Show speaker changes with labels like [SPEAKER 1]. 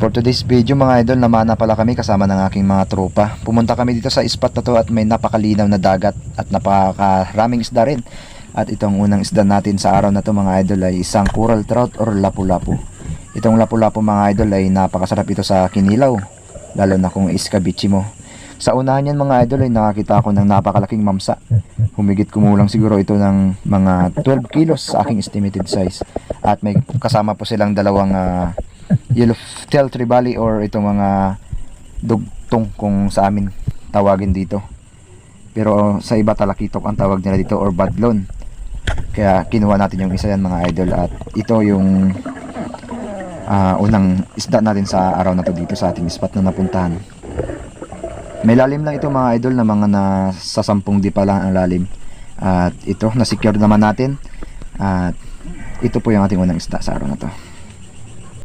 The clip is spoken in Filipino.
[SPEAKER 1] For today's video mga idol, namana pala kami kasama ng aking mga tropa. Pumunta kami dito sa spot na to at may napakalinaw na dagat at napakaraming isda rin. At itong unang isda natin sa araw na to mga idol ay isang coral trout or lapu-lapu. Itong lapu-lapu mga idol ay napakasarap ito sa kinilaw, lalo na kung iskabichi mo. Sa unahan yan mga idol ay nakakita ako ng napakalaking mamsa. Humigit kumulang siguro ito ng mga 12 kilos sa aking estimated size. At may kasama po silang dalawang yellowtail trevally or itong mga dugtong kung sa amin tawagin dito. Pero sa iba talakitok ang tawag nila dito or badlon. Kaya kinuha natin yung isa yan mga idol. At ito yung unang isda natin sa araw na to dito sa ating spot na napuntahan. May lalim lang ito mga idol na mga nasa 10 di pa lang ang lalim. At ito, na-secure naman natin. At ito po yung ating unang isda sa araw na to.